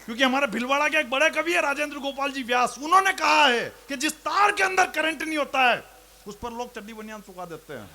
क्योंकि हमारे भिलवाड़ा के एक बड़े कवि है राजेंद्र गोपाल जी व्यास, उन्होंने कहा है कि जिस तार के अंदर करंट नहीं होता है उस पर लोग चड्डी बनियान सुखा देते हैं।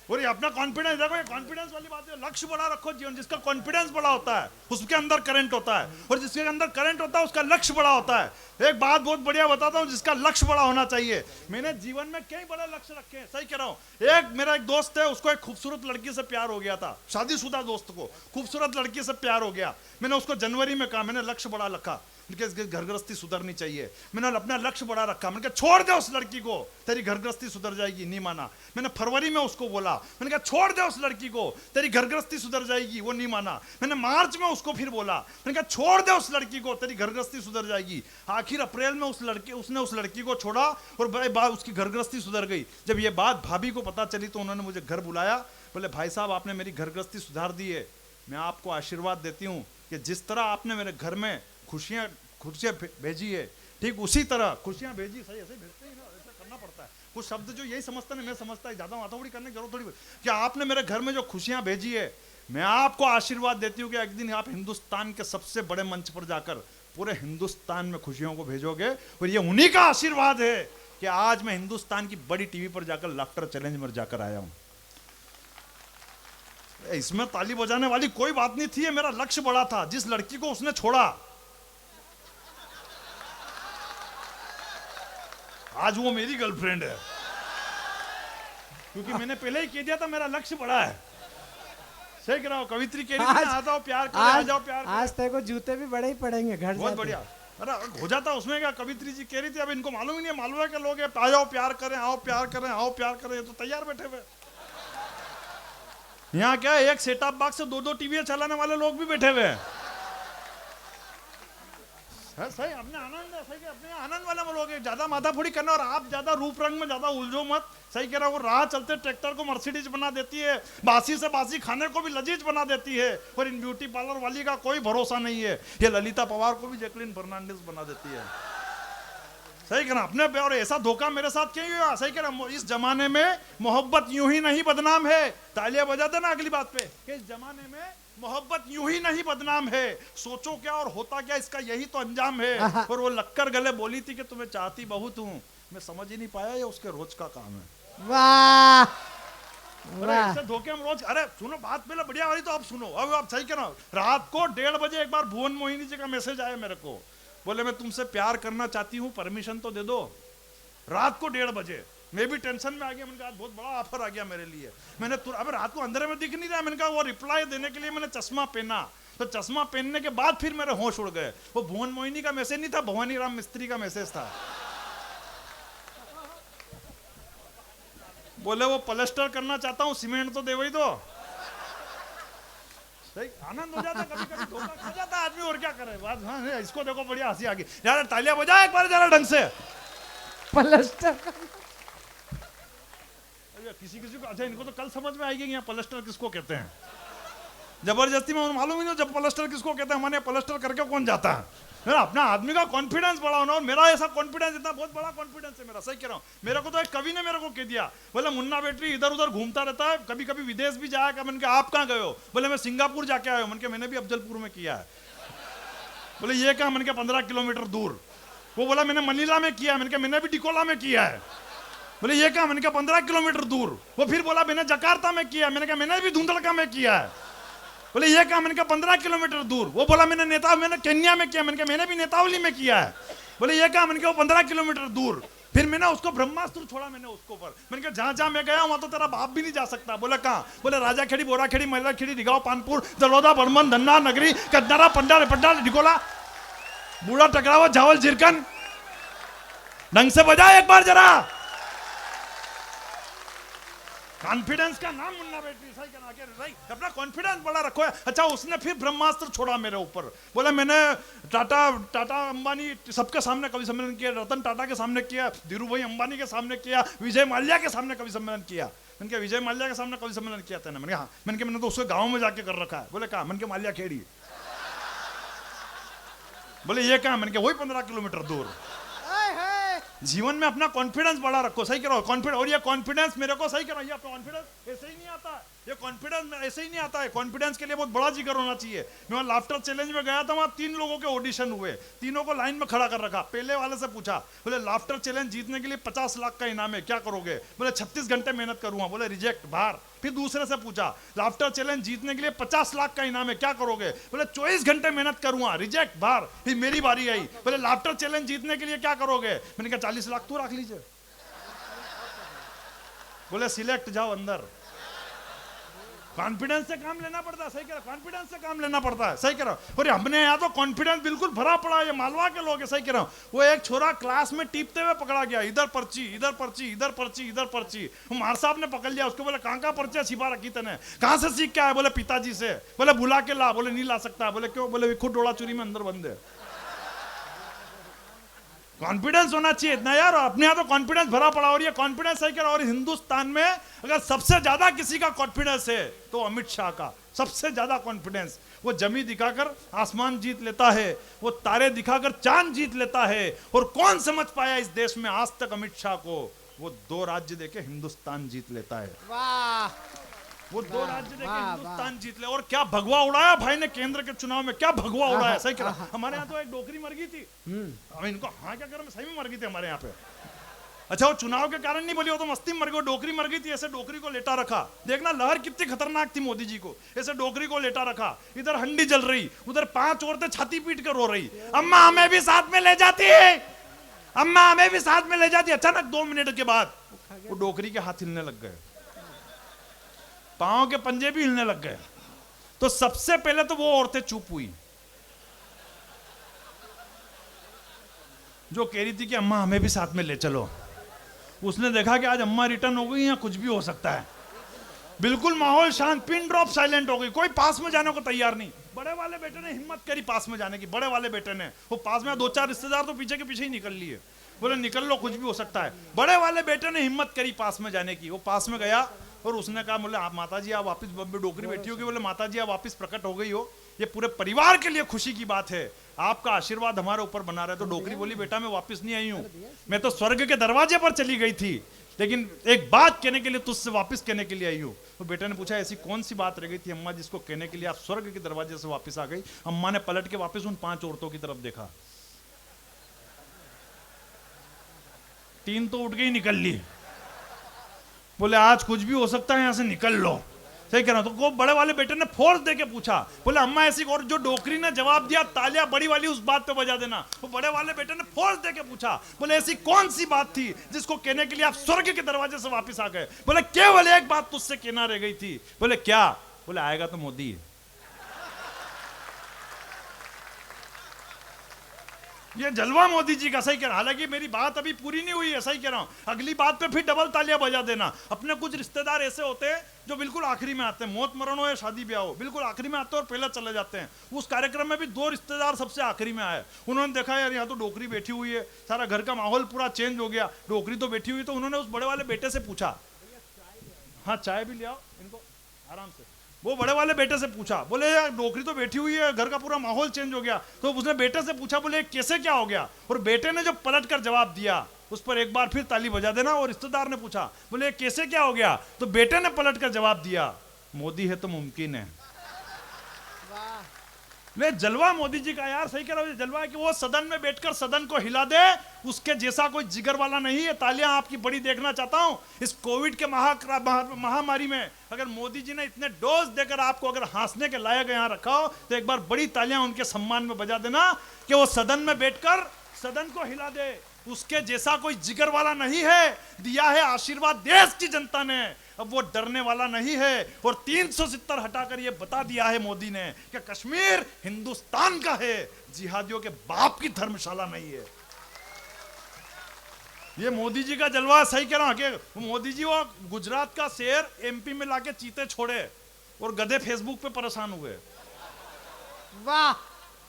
और ये अपना कॉन्फिडेंस देखो, ये कॉन्फिडेंस वाली बात है। लक्ष्य बड़ा रखो जीवन, जिसका कॉन्फिडेंस बड़ा होता है उसके अंदर करंट होता है, और जिसके अंदर करंट होता है उसका लक्ष्य बड़ा होता है। एक बात बहुत बढ़िया बताता हूं, जिसका लक्ष्य बड़ा होना चाहिए। मैंने जीवन में कई बड़े लक्ष्य रखे हैं, सही कह रहा हूं। एक मेरा एक दोस्त है, उसको एक खूबसूरत लड़की से प्यार हो गया था, शादीशुदा दोस्त को खूबसूरत लड़की से प्यार हो गया। मैंने उसको जनवरी में कहा, मैंने लक्ष्य बड़ा रखा, घर गृहस्थी सुधरनी चाहिए। मैंने अपना लक्ष्य बड़ा रखा, मैंने कहा छोड़ दे उस लड़की को, तेरी घर गृहस्थी सुधर जाएगी। नहीं माना। मैंने फरवरी में उसको बोला, मैंने कहा छोड़ दे उस लड़की को, तेरी घर गृहस्थी सुधर जाएगी। वो नहीं माना। मैंने मार्च में उसको फिर बोला, मैंने कहा छोड़ दे उस लड़की को, तेरी घर गृहस्थी सुधर जाएगी। आखिर अप्रैल में उसने उस लड़की को छोड़ा और उसकी घर गृहस्थी सुधर गई। जब ये बात भाभी को पता चली तो उन्होंने मुझे घर बुलाया, बोले भाई साहब आपने मेरी घर गृहस्थी सुधार दी है, मैं आपको आशीर्वाद देती हूँ कि जिस तरह आपने मेरे घर में खुशियां भेजी है, ठीक उसी तरह खुशियां भेजी। सही ऐसे भेजते ही ना, ऐसा करना पड़ता है। कुछ शब्द जो यही समझता है, मैं समझता है, ज्यादा माथामुड़ी करने की जरूरत थोड़ी। कि आपने मेरे घर में जो खुशियां भेजी है, मैं आपको आशीर्वाद देती हूँ कि एक दिन आप हिंदुस्तान के सबसे बड़े मंच पर जाकर पूरे हिंदुस्तान में खुशियों को भेजोगे। और ये उन्हीं का आशीर्वाद है कि आज मैं हिंदुस्तान की बड़ी टीवी पर जाकर लाफ्टर चैलेंज में जाकर आया हूं। इसमें ताली बजाने वाली कोई बात नहीं थी, मेरा लक्ष्य बड़ा था। जिस लड़की को उसने छोड़ा, आज वो मेरी गर्लफ्रेंड है, क्योंकि मैंने पहले ही कह दिया था मेरा लक्ष्य बड़ा है। सही कह रहा हूं। कवित्री कह रही थी आ जाओ प्यार करें, आ जाओ प्यार करें। आज तेरे को जूते भी बड़े ही पड़ेंगे घर। बहुत बढ़िया। अरे हो जाता उसमें क्या। कवित्री जी कह रही थी, अब इनको मालूम ही नहीं, मालूम है कि लोग आ जाओ प्यार करें, आओ प्यार करें, आओ प्यार करें, ये तो तैयार बैठे हुए। यहाँ क्या है, एक सेटअप बॉक्स से दो टीवी चलाने वाले लोग भी बैठे हुए हैं। सही अपने आनंद है, सही अपने आनंद वाले में लोग ज्यादा माथाफोड़ी करना, और आप ज्यादा रूप रंग में ज्यादा उलझो मत। सही कह रहा हूँ। वो राह चलते ट्रैक्टर को मर्सिडीज बना देती है, बासी से बासी खाने को भी लजीज बना देती है, और इन ब्यूटी पार्लर वाली का कोई भरोसा नहीं है। ये ललिता पवार को भी जैकलिन फर्नांडिस बना देती है। सही कह रहा अपने पे। और ऐसा धोखा मेरे साथ क्यों हुआ। सही कह रहा, इस जमाने में मोहब्बत यूं ही नहीं बदनाम है। तालियां बजा देना अगली बात पे कि इस जमाने में मोहब्बत यूं ही नहीं बदनाम है। सोचो क्या और होता क्या, इसका यही तो अंजाम है। और वो लक्कर गले बोली थी कि तुम्हें चाहती बहुत हूं, मैं समझ ही नहीं पाया ये उसके रोज का काम है। वाह ऐसे धोखे हम रोज। अरे सुनो बात पहले बढ़िया वाली तो अब सुनो। अब आप सही कह रहा हो। रात को 1:30 बजे एक बार भुवन मोहिनी जी का मैसेज आया मेरे को, बोले मैं तुमसे प्यार करना चाहती हूँ, परमिशन तो दे दो। रात को 1:30 बजे मैं भी टेंशन में आ गया। मैंने कहा बहुत बड़ा ऑफर आ गया मेरे लिए। मैंने अब रात को अंधेरे में दिख नहीं रहा। मैंने कहा वो रिप्लाई देने के लिए मैंने चश्मा पहना, तो चश्मा पहनने के बाद फिर मेरे होश उड़ गए। वो भुवन मोहिनी का मैसेज नहीं था, भवानी राम मिस्त्री का मैसेज था। बोले वो प्लास्टर करना चाहता हूँ, सीमेंट तो दे वही दो। सही आनंद हो जाता, कभी कभी धोखा खा जाता आदमी, और क्या करे। बात हाँ, इसको देखो बढ़िया हंसी आ गई यार। तालियां बजा एक बार जरा ढंग से। प्लास्टर किसी को अच्छा, इनको तो कल समझ में आएगी यहाँ प्लास्टर किसको कहते हैं। जबरदस्ती में मालूम ही नहीं जब प्लास्टर किसको कहते हैं। हमारे प्लास्टर करके कौन जाता है। मेरा अपना आदमी का कॉन्फिडेंस बड़ा होना, और मेरा ऐसा कॉन्फिडेंस, इतना बहुत बड़ा कॉन्फिडेंस है मेरा। सही कह रहा हूँ। मेरे को तो एक कवि ने मेरे को कह दिया, बोले मुन्ना बेटरी इधर उधर घूमता रहता है, कभी कभी विदेश भी जाएगा। मैंने कहा आप कहाँ गए हो। बोले मैं सिंगापुर जाके आया हूँ। मैंने भी अफजलपुर में किया है। बोले ये कहा। मैंने कहा 15 किलोमीटर दूर। वो बोला मैंने मनीला में किया। मैंने भी डिकोला में किया है। बोले ये कहा। मैंने कहा 15 किलोमीटर दूर। वो फिर बोला मैंने जकार्ता में किया। मैंने कहा मैंने भी धुंधलका में किया है। बोले ये कहा। मैंने कहा 15 किलोमीटर दूर। वो बोला मैंने केन्या में किया। मैंने कहा मैंने भी नेतावली में किया है। बोले ये कहा। मैंने कहा 15 किलोमीटर दूर। फिर मैंने उसको ब्रह्मास्त्र छोड़ा मैंने उसको पर। मैंने कहा जहां जहां मैं गया वहां तो तेरा बाप भी नहीं जा सकता। बोला कहां। बोले राजा खेड़ी, बोरा खेड़ी, महिला खेड़ी, डिगांव, पानपुर, जलोदा, बड़मन, धन्ना, नगरी, कदनारा, पंडाल, पंडाल, डिकोला, बूढ़ा, टकरावा, झावल, झिरकन। ढंग से बजा एक बार जरा। कॉन्फिडेंस का नाम मुन्ना बेटरी। सही कहना के भाई, अपना कॉन्फिडेंस बड़ा रखो। अच्छा उसने फिर ब्रह्मास्त्र छोड़ा मेरे ऊपर। बोला मैंने टाटा अंबानी सबके सामने कवि सम्मेलन किया, रतन टाटा के सामने किया, धीरू भाई अंबानी के सामने किया, विजय माल्या के सामने कवि सम्मेलन किया। मैंने कहा विजय माल्या के सामने कवि सम्मेलन किया था ना। मैंने कहा मैंने तो उसके गाँव में जाके कर रखा है। बोले कहा। मैंने कहा माल्या खेड़ी। बोले ये कहा। मैंने कहा वही 15 किलोमीटर दूर। जीवन में अपना कॉन्फिडेंस बड़ा रखो। सही करो कॉन्फिडेंस। और ये कॉन्फिडेंस मेरे को, सही करो, ये कॉन्फिडेंस ऐसे ही नहीं आता। ये कॉन्फिडेंस ऐसे ही नहीं आता है। कॉन्फिडेंस के लिए बहुत बड़ा जिगर होना चाहिए। मैं वहाँ लाफ्टर चैलेंज में गया था, वहाँ 3 लोगों के ऑडिशन हुए, तीनों को लाइन में खड़ा कर रखा। पहले वाले से पूछा, बोले लाफ्टर चैलेंज जीतने के लिए 50 लाख का इनाम है, क्या करोगे? बोले 36 घंटे मेहनत करूंगा। बोले रिजेक्ट, बाहर। फिर दूसरे से पूछा, लाफ्टर चैलेंज जीतने के लिए 50 लाख का इनाम है, क्या करोगे? बोले 24 घंटे मेहनत करूंगा, रिजेक्ट, बाहर। फिर मेरी बारी आई, बोले लाफ्टर चैलेंज जीतने के लिए क्या करोगे? मैंने कहा 40 लाख तो रख लीजिए। बोले सिलेक्ट, जाओ अंदर। कॉन्फिडेंस से काम लेना पड़ता है, सही कह रहा, कॉन्फिडेंस से काम लेना पड़ता है, सही कह रहा हूं। और हमने यहाँ तो कॉन्फिडेंस बिल्कुल भरा पड़ा है, ये मालवा के लोग है, सही कह रहा हूं। वो एक छोरा क्लास में टीपते हुए पकड़ा गया, इधर पर्ची, इधर पर्ची, इधर पर्ची, इधर पर्ची। मार साहब ने पकड़ लिया उसको, बोले कहाँ पर्चियां छिपा रखी तने, कहाँ से सीख के आया? बोले पिताजी से। बोले बुला के ला। बोले नहीं ला सकता। बोले क्यों? बोले खुद डोड़ा चूरी में अंदर बंद है। कॉन्फिडेंस होना चाहिए इतना यार, अपने यहाँ तो कॉन्फिडेंस भरा पड़ा। और ये कॉन्फिडेंस सही कह रहा। और हिंदुस्तान में अगर सबसे ज्यादा किसी का कॉन्फिडेंस है तो अमित शाह का सबसे ज्यादा कॉन्फिडेंस। वो जमी दिखाकर आसमान जीत लेता है, वो तारे दिखाकर चांद जीत लेता है। और कौन समझ पाया इस देश में आज तक अमित शाह को? वो 2 राज्य देके हिंदुस्तान जीत लेता है। वाह, वो 2 राज्य देके हिंदुस्तान जीत ले। और क्या भगवा उड़ाया भाई ने केंद्र के चुनाव में, क्या भगवा उड़ाया, सही कह रहा। हमारे यहाँ तो एक डोकरी मर गई थी, अब इनको हाँ क्या करें, सही में मर गई थी हमारे यहाँ पे। अच्छा वो चुनाव के कारण नहीं बोली, वो तो मस्ती में मर गई, डोकरी मर गई थी। ऐसे डोकरी को लेटा रखा, देखना लहर कितनी खतरनाक थी मोदी जी को। ऐसे डोकरी को लेटा रखा, इधर हंडी जल रही, उधर 5 औरतें छाती पीट कर रो रही, अम्मा हमें भी साथ में ले जाती है, अम्मा हमें भी साथ में ले जाती। अचानक 2 मिनट के बाद वो डोकरी के हाथ हिलने लग गए, पांव के पंजे भी हिलने लग गए। तो सबसे पहले तो वो औरतें चुप हुई जो कह रही थी कि अम्मा हमें भी साथ में ले चलो। उसने देखा कि आज अम्मा रिटर्न हो गई, या कुछ भी हो सकता है। बिल्कुल माहौल शांत, पिन ड्रॉप साइलेंट हो गई, कोई पास में जाने को तैयार नहीं। बड़े वाले बेटे ने हिम्मत करी पास में जाने की, बड़े वाले बेटे ने। वो पास में 2-4 रिश्तेदार तो पीछे के पीछे ही निकल लिए, बोले निकल लो, कुछ भी हो सकता है। बड़े वाले बेटे ने हिम्मत करी पास में जाने की। वो पास में गया और उसने कहा, बोले आप माता जी आप वापिस, डोकरी बैठी होगी, बोले माता जी आप वापिस प्रकट हो गई हो, ये पूरे परिवार के लिए खुशी की बात है, आपका आशीर्वाद हमारे ऊपर बना रहा है। तो डोकरी बोली, बेटा मैं वापिस नहीं आई हूँ, मैं तो स्वर्ग के दरवाजे पर चली गई थी, लेकिन एक बात कहने के लिए तुझसे वापस कहने के लिए आई हूँ। तो बेटे ने पूछा ऐसी कौन सी बात रह गई थी अम्मा जिसको कहने के लिए आप स्वर्ग के दरवाजे से वापस आ गई? अम्मा ने पलट के वापस उन 5 औरतों की तरफ देखा, 3 तो उठ गई, निकल ली। बोले आज कुछ भी हो सकता है, यहां से निकल लो, सही कह रहा। तो को बड़े वाले बेटे ने फोर्स देके पूछा, बोले अम्मा ऐसी, और जो डोकरी ने जवाब दिया तालियां बड़ी वाली उस बात पे बजा देना। वो बड़े वाले बेटे ने फोर्स देके पूछा, बोले ऐसी कौन सी बात थी जिसको कहने के लिए आप स्वर्ग के दरवाजे से वापस आ गए? बोले केवल एक बात तुझसे कहना रह गई थी। बोले क्या? बोले आएगा तो मोदी। ये जलवा मोदी जी का, सही कह रहा। हालांकि मेरी बात अभी पूरी नहीं हुई है, सही कह रहा हूं। अगली बात पे फिर डबल तालियां बजा देना। अपने कुछ रिश्तेदार ऐसे होते हैं जो बिल्कुल आखिरी में आते हैं, मौत मरण हो या शादी ब्याह हो, बिल्कुल आखिरी में आते हैं और पहले चले जाते हैं। उस कार्यक्रम में भी 2 रिश्तेदार सबसे आखिरी में आए। उन्होंने देखा यार यहाँ तो डोकरी बैठी हुई है, सारा घर का माहौल पूरा चेंज हो गया, डोकरी तो बैठी हुई। तो उन्होंने उस बड़े वाले बेटे से पूछा, हाँ चाय भी ले आओ इनको आराम से। वो बड़े वाले बेटे से पूछा, बोले यार डोकरी तो बैठी हुई है, घर का पूरा माहौल चेंज हो गया। तो उसने बेटे से पूछा, बोले कैसे क्या हो गया? और बेटे ने जो पलट कर जवाब दिया उस पर एक बार फिर ताली बजा देना। और रिश्तेदार ने पूछा, बोले कैसे क्या हो गया? तो बेटे ने पलट कर जवाब दिया, मोदी है तो मुमकिन है। ले जलवा मोदी जी का यार, सही कह रहा हूं। जलवा है कि वो सदन में बैठकर सदन को हिला दे, उसके जैसा कोई जिगर वाला नहीं है। तालियां आपकी बड़ी देखना चाहता हूं। इस कोविड के महामारी में अगर मोदी जी ने इतने डोज देकर आपको अगर हंसने के लायक यहां रखा हो तो एक बार बड़ी तालियां उनके सम्मान में बजा देना कि वो सदन में बैठकर सदन को हिला दे। उसके जैसा कोई जिगर वाला नहीं है। दिया है आशीर्वाद देश की जनता ने, अब वो डरने वाला नहीं है। और 370 हटाकर ये बता दिया है मोदी ने कि कश्मीर हिंदुस्तान का है, जिहादियों के बाप की धर्मशाला नहीं है। ये मोदी जी का जलवा, सही कह रहा हूं कि मोदी जी वो गुजरात का शेर एमपी में लाके चीते छोड़े और गधे फेसबुक पे परेशान हुए। वाह,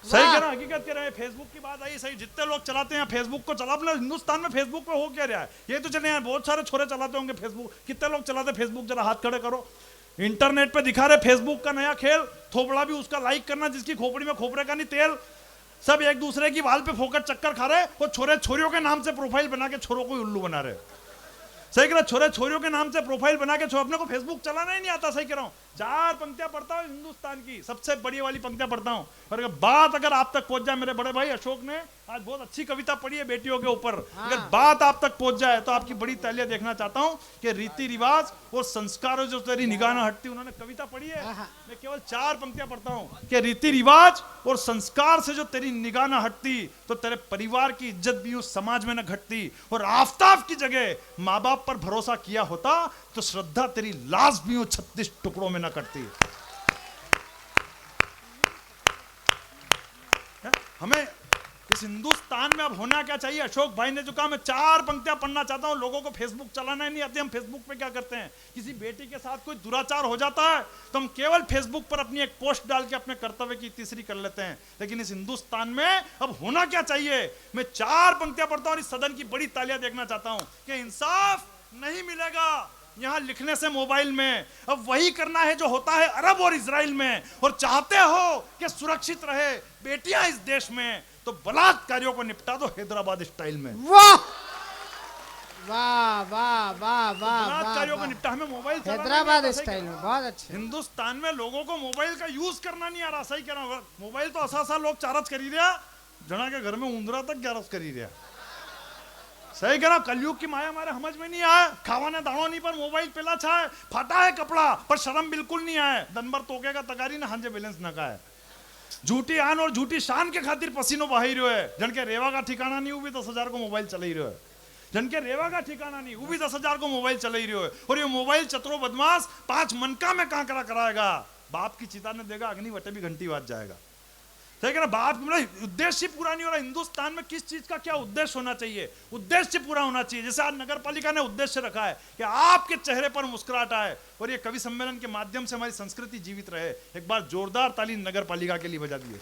सही कह रहा हूं, हकीकत कह रहे हैं। फेसबुक की बात आई, सही जितने लोग चलाते हैं फेसबुक को, चला अपने हिंदुस्तान में फेसबुक पे हो क्या रहा है? ये तो चले हैं बहुत सारे छोरे चलाते होंगे फेसबुक। कितने लोग चलाते फेसबुक? जरा हाथ खड़े करो। इंटरनेट पे दिखा रहे फेसबुक का नया खेल, थोपड़ा भी उसका लाइक करना जिसकी खोपड़ी में खोपड़े का नहीं तेल। सब एक दूसरे की वाल पे फोकट चक्कर खा रहे और छोरे छोरियों के नाम से प्रोफाइल बना के छोरों को उल्लू बना रहे। सही कह रहा, छोरे छोरियों के नाम से प्रोफाइल बना के अपने को फेसबुक चलाना ही नहीं आता। सही कह रहा हूं, 4 पंक्तियां पढ़ता हूं हिंदुस्तान की, सबसे बड़ी वाली पंक्तियां पढ़ता हूं, और अगर बात अगर आप तक पहुंच जाए, मेरे बड़े भाई अशोक ने आज बहुत अच्छी कविता पढ़ी है बेटियों के ऊपर, अगर बात आप तक पहुंच जाए तो आपकी बड़ी तालियां देखना चाहता हूं कि रीति रिवाज और संस्कारों जो तेरी निगाह न हटती, उन्होंने कविता पढ़ी है। मैं केवल 4 पंक्तियां पढ़ता हूं कि रीति रिवाज और संस्कार से जो तेरी निगाह न हटती, तो तेरे परिवार की इज्जत भी उस समाज में न घटती, और आफताब की जगह माँ बाप पर भरोसा किया होता तो श्रद्धा तेरी लाश भी 36 टुकड़ों में न कटती। हमें इस हिंदुस्तान में अब होना क्या चाहिए? अशोक भाई ने जो कहा, मैं 4 पंक्तियां पढ़ना चाहता हूं। लोगों को फेसबुक चलाना ही नहीं आती। हम फेसबुक पे क्या करते हैं, किसी बेटी के साथ कोई दुराचार हो जाता है तो हम केवल फेसबुक पर अपनी एक पोस्ट डाल के अपने कर्तव्य की तीसरी कर लेते हैं। लेकिन इस हिंदुस्तान में अब होना क्या चाहिए? मैं 4 पंक्तियां पढ़ता हूं और इस सदन की बड़ी तालियां देखना चाहता हूं कि इंसाफ नहीं मिलेगा यहां लिखने से मोबाइल में, अब वही करना है जो होता है अरब और इजराइल में, और चाहते हो कि सुरक्षित रहे बेटियां इस देश में, तो बलात्कारियों को निपटा दो हैदराबाद स्टाइल में। वाह वाह वाह वाह वाह, बलात्कारियों को निपटा। हमें मोबाइल हैदराबाद स्टाइल में बहुत अच्छे। हिंदुस्तान में लोगों को मोबाइल का यूज करना नहीं आ रहा। सही कह रहा हूं, मोबाइल तो असा लोग चारज करी रहा, जना के घर में उंदरा तक ग्यारस करी रहा। सही कह रहा, कलयुग की माया हमारे समझ में नहीं आया। खावाने दाणो नहीं पर मोबाइल पेला छाए, फटा है कपड़ा पर शर्म बिल्कुल नहीं आए, दिन भर तोके का तगारी ना हंजे बैलेंस ना का है, झूठी आन और झूठी शान के खातिर पसीनो बहाई रहो है। जन के रेवा का ठिकाना नहीं, वो भी 10,000 को मोबाइल चला ही रहो है। जन के रेवा का ठिकाना नहीं, वो भी 10,000 को मोबाइल चला ही रहो है। और ये मोबाइल चतरो बदमाश 5 मनका में कांकरा कराएगा, बाप की चिता ने देगा अग्नि वटे भी घंटी बाज जाएगा। सही कह रहा, बात मतलब उद्देश्य पूरा नहीं हो रहा। हिंदुस्तान में किस चीज का क्या उद्देश्य होना चाहिए? उद्देश्य पूरा होना चाहिए। जैसे आज नगर पालिका ने उद्देश्य रखा है कि आपके चेहरे पर मुस्कुराहट आए और ये कवि सम्मेलन के माध्यम से हमारी संस्कृति जीवित रहे। एक बार जोरदार ताली नगर पालिका के लिए बजा दिए।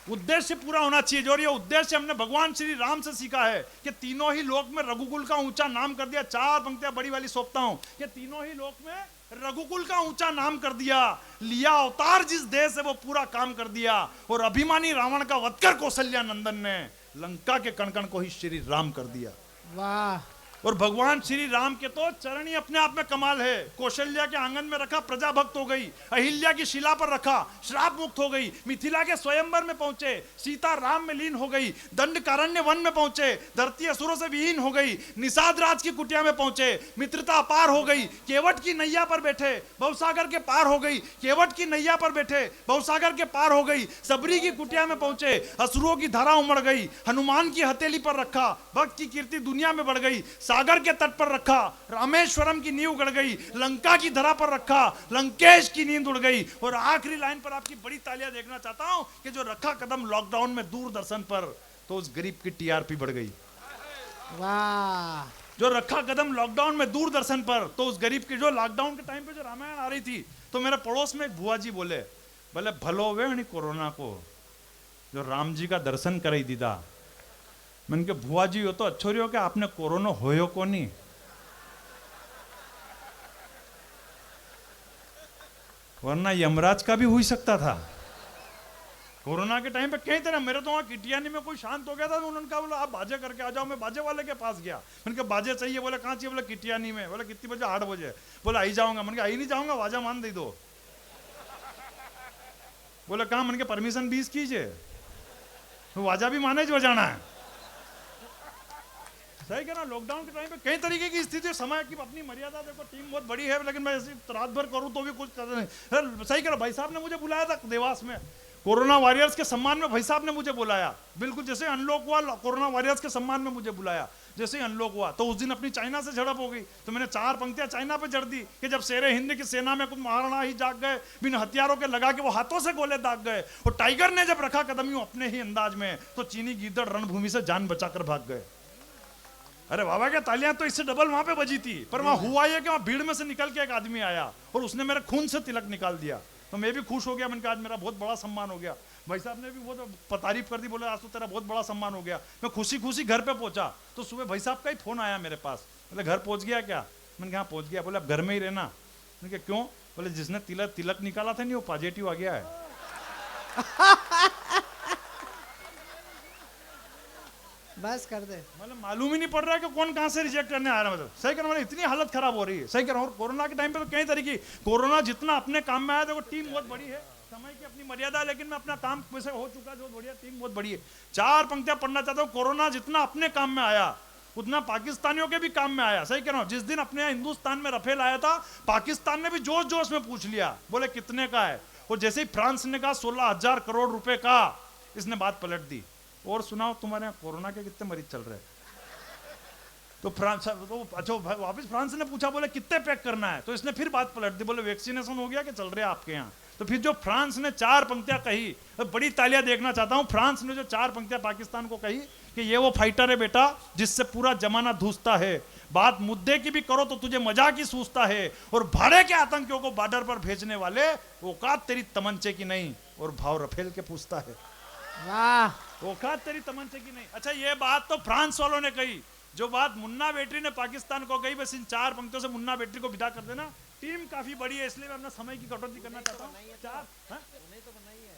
उद्देश्य पूरा होना चाहिए। जो ये उद्देश्य हमने भगवान श्री राम से सीखा है कि तीनों ही लोक में रघुकुल का ऊंचा नाम कर दिया। 4 पंक्तियां बड़ी वाली सौंपता हूं कि तीनों ही लोक में रघुकुल का ऊंचा नाम कर दिया, लिया अवतार जिस देश से वो पूरा काम कर दिया, और अभिमानी रावण का वध कर कौशल्या नंदन ने लंका के कण-कण को ही श्री राम कर दिया। वाह। और भगवान श्री राम के तो चरण ही अपने आप में कमाल है। कौशल्या के आंगन में रखा, प्रजा भक्त हो गई। अहिल्या की शिला पर रखा, श्राप मुक्त हो गई। मिथिला के स्वयंवर में पहुंचे, सीता राम में लीन हो गई। दंडकारण्य वन में पहुंचे, धरती असुरों से विहीन हो गई। निषाद राज की कुटिया में पहुंचे, मित्रता अपार हो गई। केवट की नैया पर बैठे, भवसागर के पार हो गई। केवट की नैया पर बैठे, भवसागर के पार हो गई। सबरी की कुटिया में पहुंचे, असुरों की धारा उमड़ गई। हनुमान की हथेली पर रखा, भक्त की कीर्ति दुनिया में बढ़ गई। सागर के तट पर रखा, रामेश्वरम की नींव गड़ गई। लंका की धरा पर रखा, लंकेश की नींद उड़ गई। और आखिरी लाइन पर आपकी बड़ी तालियां देखना चाहता हूं कि जो रखा कदम लॉकडाउन में दूरदर्शन पर, तो उस गरीब की टीआरपी बढ़ गई। वाह। जो रखा कदम लॉकडाउन में दूरदर्शन पर, तो उस गरीब की, जो लॉकडाउन के टाइम पे जो रामायण आ रही थी, तो मेरे पड़ोस में एक बुआ जी बोले भलो वे कोरोना को जो राम जी का दर्शन कराई दीदा। मैंने कहा बुआ जी हो तो अच्छो रही हो कि आपने कोरोना होयो को नहीं। वरना यमराज का भी हो ही सकता था। कोरोना के टाइम पे कई तरह, मेरे तो वहां किटियानी में कोई शांत हो गया था, उन्होंने कहा बोला आप बाजे करके आ जाओ। मैं बाजे वाले के पास गया, मैंने कहा बाजे चाहिए। बोले कहाँ चाहिए? बोला किटियानी में। बोला कितनी बजे? 8 बजे। बोला आई जाऊंगा। मैंने कहा आई नहीं जाऊंगा, वाजा मान दे दो। बोला कहाँ? मैंने कहा परमिशन 20 कीजिए, तो वाजा भी माने जो बजाना है। सही कह रहा, लॉकडाउन के टाइम पे कई तरीके की स्थिति, समय की अपनी मर्यादा। देखो टीम बहुत बड़ी है, लेकिन मैं ऐसी रात भर करूं तो भी कुछ कर नहीं। सही कह रहा, भाई साहब ने मुझे बुलाया था देवास में, कोरोना वॉरियर्स के सम्मान में भाई साहब ने मुझे बुलाया। बिल्कुल जैसे अनलॉक हुआ, कोरोना वॉरियर्स के सम्मान में मुझे बुलाया। जैसे ही अनलॉक हुआ तो उस दिन अपनी चाइना से झड़प हो गई, तो मैंने 4 पंक्तियां चाइना पे जड़ दी कि जब शेरे हिंद की सेना में कुछ महाराणा ही जाग गए, बिन हथियारों के लगा के वो हाथों से गोले दाग गए। और टाइगर ने जब रखा कदम यूं अपने ही अंदाज में, तो चीनी गीदड़ रणभूमि से जान बचाकर भाग गए। अरे बाबा क्या तालियां तो इससे डबल वहां पे बजी थी। पर वहां हुआ ये कि वहां भीड़ में से निकल के एक आदमी आया और उसने मेरे खून से तिलक निकाल दिया, तो मैं भी खुश हो गया। मैंने कहा आज मेरा बहुत बड़ा सम्मान हो गया। भाई साहब ने भी बहुत तारीफ कर दी, बोले आज तो तेरा बहुत बड़ा सम्मान हो गया। मैं खुशी खुशी घर पे पहुंचा तो सुबह भाई साहब का ही फोन आया मेरे पास। बोले घर पहुंच गया क्या? मैंने कहा पहुंच गया। बोले अब घर में ही रहना। मैंने कहा क्यों? बोले जिसने तिलक निकाला था नहीं वो पॉजिटिव आ गया है। बस कर दे। मतलब मालूम ही नहीं पड़ रहा है कि कौन कहां से रिजेक्ट करने आ रहा है। मतलब सही कह रहा हूं, मतलब इतनी हालत खराब हो रही है। सही कह रहा हूं। और कोरोना के टाइम पे तो कई तरीके, कोरोना जितना अपने काम में आया, देखो टीम बहुत बड़ी है, समय की अपनी मर्यादा है, लेकिन मैं अपना काम वैसे हो चुका है, जो बढ़िया टीम बहुत बड़ी है। 4 पंक्तियां पढ़ना चाहता हूँ। कोरोना जितना अपने काम में आया उतना पाकिस्तानियों के भी काम में आया। सही कह रहा हूं। जिस दिन अपने यहाँ हिंदुस्तान में रफेल आया था, पाकिस्तान ने भी जोश जोश में पूछ लिया, बोले कितने का है। और जैसे ही फ्रांस ने कहा 16,000 करोड़ रुपए का, इसने बात पलट दी। और सुनाओ तुम्हारे यहाँ कोरोना के कितने मरीज चल रहे हैं। तो फ्रांस तो अच्छा वापस फ्रांस ने पूछा, बोले कितने पैक करना है। तो इसने फिर बात पलट दी, बोले वैक्सीनेशन हो गया कि चल रहे हैं आपके यहाँ। तो फिर जो फ्रांस ने 4 पंक्तियां कही, बड़ी तालियां देखना चाहता हूं। फ्रांस ने जो 4 पंक्तियां पाकिस्तान को कही कि ये वो फाइटर है बेटा जिससे पूरा जमाना धूसता है, बात मुद्दे की भी करो तो तुझे मजाक ही सूझता है, और भाड़े के आतंकियों को बॉर्डर पर भेजने वाले औकात तेरी तमंचे की नहीं, और भाव रफेल के पूछता है। वाह, औकात तेरी तमंचे की नहीं। अच्छा, ये बात तो फ्रांस वालों ने कही। जो बात मुन्ना बेटरी ने पाकिस्तान को कही, बस इन 4 पंक्तियों से मुन्ना बेटरी को विदा कर देना। टीम काफी बड़ी है, इसलिए मैं अपना समय की कटौती करना चाहता हूँ। 4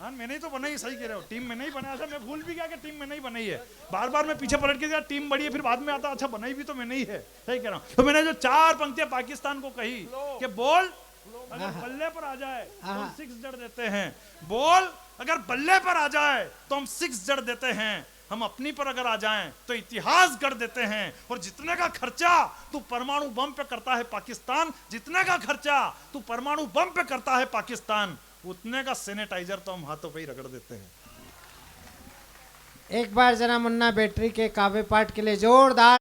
हाँ, मैंने ही तो बनाई। सही कह रहे हो, टीम में नहीं बनाया। अच्छा, मैं भूल भी गया कि टीम में नहीं बनाई है। बार बार मैं पीछे पलट के गया, टीम बड़ी है, फिर बाद में आता अच्छा बनाई भी तो मैंने ही है। सही कह रहा हूँ। तो मैंने जो 4 पंक्तियां पाकिस्तान को कही कि बोल अगर बल्ले पर आ जाए तो हम 6 जड़ देते हैं, बोल अगर बल्ले पर आ जाए तो हम 6 जड़ देते हैं, हम अपनी पर अगर आ जाएं तो इतिहास गढ़ देते हैं, और जितने का खर्चा तू परमाणु बम पे करता है पाकिस्तान, जितने का खर्चा तू परमाणु बम पे करता है पाकिस्तान, उतने का सैनिटाइजर तो हम हाथों पे ही रगड़ देते हैं। एक बार जरा मुन्ना बैटरी के काव्य पाठ के लिए जोरदार